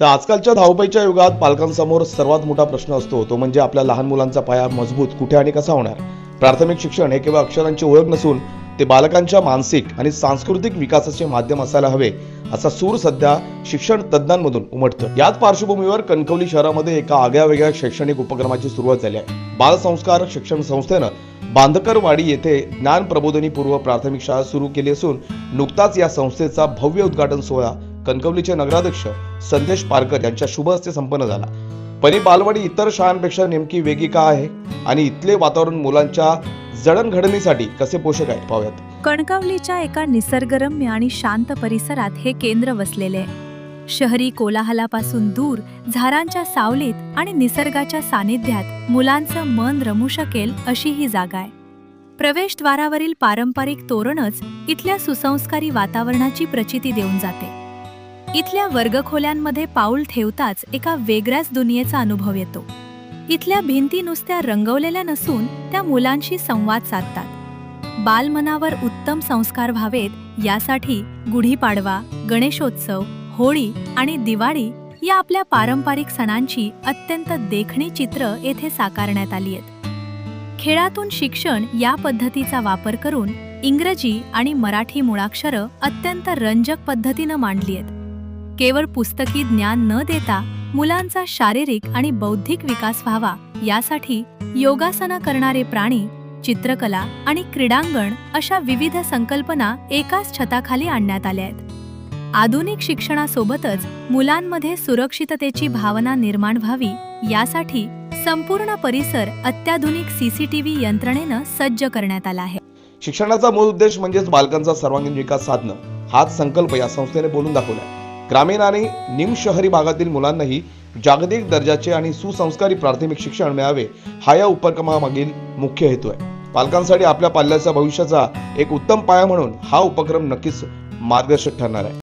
तर आजकालच्या धावपळीच्या युगात पालकांसमोर सर्वात मोठा प्रश्न असतो तो म्हणजे आपल्या लहान मुलांचा पाया मजबूत कुठे आणि कसा होणार. प्राथमिक शिक्षण हे केवळ अक्षरांची ओळख नसून ते बालकांच्या मानसिक आणि सांस्कृतिक विकासाचे माध्यम असायला हवे असा सूर सध्या शिक्षण तज्ञांमधून उमटतो. याच पार्श्वभूमीवर कणकवली शहरामध्ये एका आगळ्यावेगळ्या शैक्षणिक उपक्रमाची सुरुवात झाली आहे. बालसंस्कार शिक्षण संस्थेनं बांधकरवाडी येथे ज्ञान प्रबोधिनी पूर्व प्राथमिक शाळा सुरू केली असून नुकताच या संस्थेचा भव्य उद्घाटन सोहळा कणकवलीचे नगराध्यक्ष संदेश पारकर यांच्या शुभ हस्ते संपन्न झाला. पण ही बालवाडी इतर शाळांपेक्षा नेमकी वेगळी का आहे आणि इथले वातावरण मुलांच्या जडणघडणीसाठी कसे पोषक आहे पाहूयात. कणकवलीच्या एका निसर्गरम्य आणि शांत परिसरात हे केंद्र वसलेले आहे. शहरी कोलाहलापासून दूर झाडांच्या सावलीत आणि निसर्गाच्या सानिध्यात मुलांचं मन रमू शकेल अशी ही जागा आहे. प्रवेशद्वारावरील पारंपरिक तोरणच इथल्या सुसंस्कारी वातावरणाची प्रचिती देऊन जाते. इथल्या वर्गखोल्यांमध्ये पाऊल ठेवताच एका वेगळ्याच दुनियेचा अनुभव येतो. इथल्या भिंती नुसत्या रंगवलेल्या नसून त्या मुलांशी संवाद साधतात. बालमनावर उत्तम संस्कार व्हावेत यासाठी गुढीपाडवा, गणेशोत्सव, होळी आणि दिवाळी या आपल्या पारंपरिक सणांची अत्यंत देखणी चित्र येथे साकारण्यात आली आहेत. खेळातून शिक्षण या पद्धतीचा वापर करून इंग्रजी आणि मराठी मुळाक्षरं अत्यंत रंजक पद्धतीनं मांडली आहेत. केवळ पुस्तकी ज्ञान न देता मुलांचा शारीरिक आणि बौद्धिक विकास व्हावा यासाठी योगासना करणारे प्राणी, चित्रकला आणि क्रीडांगण अशा विविध संकल्पना एकाच छताखाली आणण्यात आल्या आहेत. आधुनिक शिक्षणासोबतच मुलांमध्ये सुरक्षिततेची भावना निर्माण व्हावी यासाठी संपूर्ण परिसर अत्याधुनिक सीसीटीव्ही यंत्रणेनं सज्ज करण्यात आला आहे. शिक्षणाचा मूळ उद्देश म्हणजेच बालकांचा सर्वांगीण विकास साधणं हाच संकल्प या संस्थेने बोलून दाखवला. ग्रामीण आणि निमशहरी भागातील मुलांनाही जागतिक दर्जाचे आणि सुसंस्कारी प्राथमिक शिक्षण मिळावे हा या उपक्रमामागील मुख्य हेतू आहे. पालकांसाठी आपल्या पाल्याच्या भविष्याचा एक उत्तम पाया म्हणून हा उपक्रम नक्कीच मार्गदर्शक ठरणार आहे.